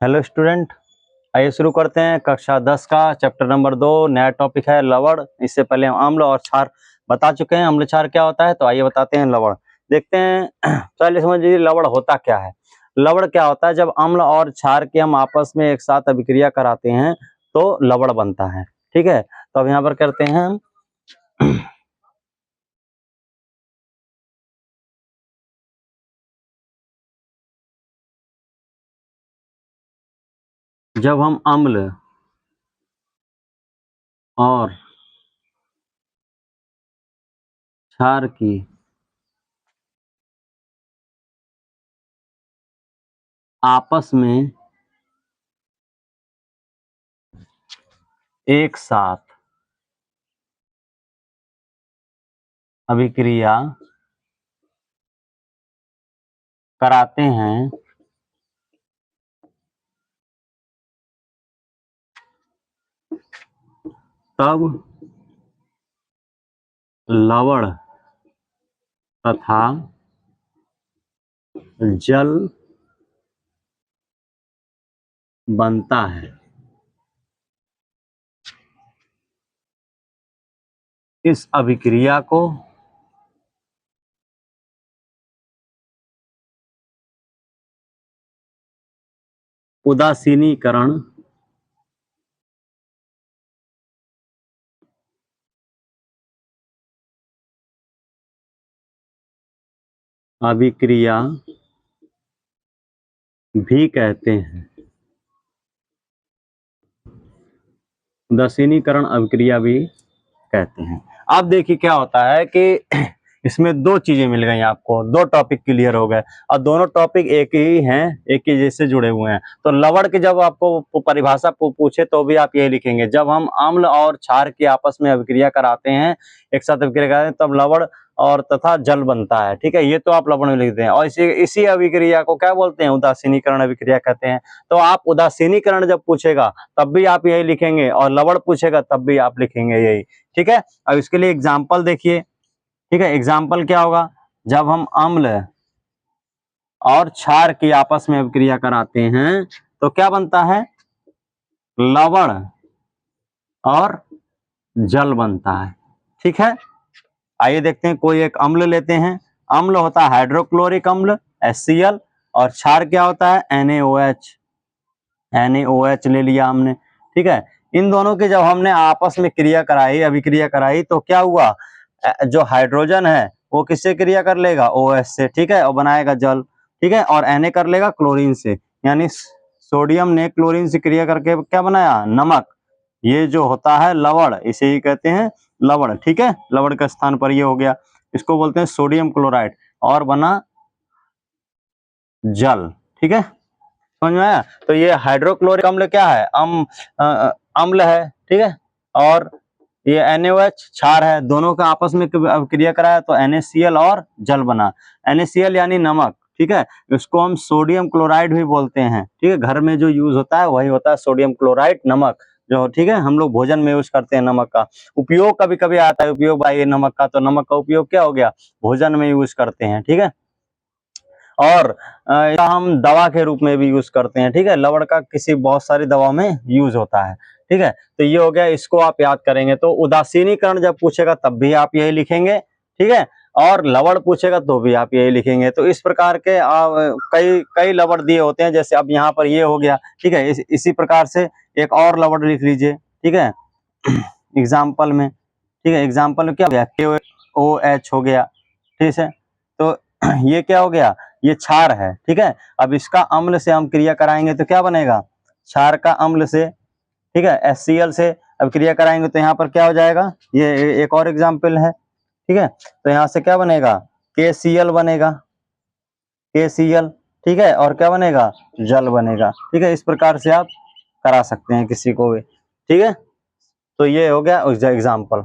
Hello student, आइए शुरू करते हैं कक्षा 10 का चैप्टर नंबर 2। नया टॉपिक है लवण। इससे पहले हम अम्ल और क्षार बता चुके हैं। अम्ल क्षार क्या होता है, तो आइए बताते हैं लवण। देखते हैं, पहले समझ लीजिए लवण होता क्या है। लवण क्या होता है, जब अम्ल और क्षार के हम आपस में एक साथ अभिक्रिया कराते हैं तो लवण बनता है। ठीक है, तो अब यहाँ पर करते हैं हम जब हम अम्ल और क्षार की आपस में एक साथ अभिक्रिया कराते हैं तब लवण तथा जल बनता है। इस अभिक्रिया को उदासीनीकरण अभिक्रिया भी कहते हैं। उदासीनीकरण अभिक्रिया भी कहते हैं। अब देखिए क्या होता है कि इसमें दो चीजें मिल गई आपको, दो टॉपिक क्लियर हो गए और दोनों टॉपिक एक ही हैं, एक ही जैसे जुड़े हुए हैं। तो लवण की जब आपको परिभाषा पूछे तो भी आप यही लिखेंगे, जब हम अम्ल और क्षार की आपस में अभिक्रिया कराते हैं, एक साथ अभिक्रिया कराते हैं, तब लवण और तथा जल बनता है। ठीक है, ये तो आप लवण में लिखते हैं। और इसी अभिक्रिया को क्या बोलते हैं, उदासीनीकरण अभिक्रिया कहते हैं। तो आप उदासीनीकरण जब पूछेगा तब भी आप यही लिखेंगे और लवण पूछेगा तब भी आप लिखेंगे यही। ठीक है, अब इसके लिए एग्जाम्पल देखिए। ठीक है, एग्जाम्पल क्या होगा, जब हम अम्ल और क्षार की आपस में अभिक्रिया कराते हैं तो क्या बनता है, लवण और जल बनता है। ठीक है, आइए देखते हैं, कोई एक अम्ल लेते हैं। अम्ल होता है हाइड्रोक्लोरिक अम्ल HCl, और क्षार क्या होता है NaOH। NaOH ले लिया हमने। ठीक है, इन दोनों की जब हमने आपस में क्रिया कराई, अभिक्रिया कराई, तो क्या हुआ, जो हाइड्रोजन है वो किससे क्रिया कर लेगा, OH से। ठीक है, और बनाएगा जल। ठीक है, और Na कर लेगा क्लोरीन से, यानी सोडियम ने क्लोरीन से क्रिया करके क्या बनाया, नमक। ये जो होता है लवण, इसे ही कहते हैं लवण। ठीक है, लवण का स्थान पर ये हो गया, इसको बोलते हैं सोडियम क्लोराइड, और बना जल। ठीक है, समझ में आया। तो ये हाइड्रोक्लोरिक अम्ल क्या है, अम्ल है। ठीक है, और ये NaOH क्षार है, दोनों का आपस में क्रिया कराया तो NaCl और जल बना। NaCl यानी नमक। ठीक है, इसको हम सोडियम क्लोराइड भी बोलते हैं। ठीक है, घर में जो यूज होता है वही होता है सोडियम क्लोराइड, नमक जो। ठीक है, हम लोग भोजन में यूज करते हैं नमक का उपयोग, कभी कभी आता है उपयोग भाई नमक का, तो नमक का उपयोग क्या हो गया, भोजन में यूज करते हैं। ठीक है, और हम दवा के रूप में भी यूज करते हैं। ठीक है, लवण का किसी बहुत सारी दवा में यूज होता है। ठीक है, तो ये हो गया, इसको आप याद करेंगे। तो उदासीनीकरण जब पूछेगा तब भी आप यही लिखेंगे। ठीक है, और लवण पूछेगा तो भी आप यही लिखेंगे। तो इस प्रकार के कई कई लवण दिए होते हैं, जैसे अब यहाँ पर ये हो गया। ठीक है, इसी प्रकार से एक और लवण लिख लीजिए। ठीक है, एग्जाम्पल में। ठीक है, एग्जाम्पल में क्या हो गया, KOH हो गया। ठीक है, तो ये क्या हो गया, ये क्षार है। ठीक है, अब इसका अम्ल से हम क्रिया कराएंगे तो क्या बनेगा, क्षार का अम्ल से। ठीक है, HCl से अब क्रिया कराएंगे तो यहाँ पर क्या हो जाएगा, ये एक और एग्जाम्पल है। ठीक है, तो यहाँ से क्या बनेगा, KCl बनेगा, KCl। ठीक है, और क्या बनेगा, जल बनेगा। ठीक है, इस प्रकार से आप करा सकते हैं किसी को भी। ठीक है, तो ये हो गया एग्जाम्पल।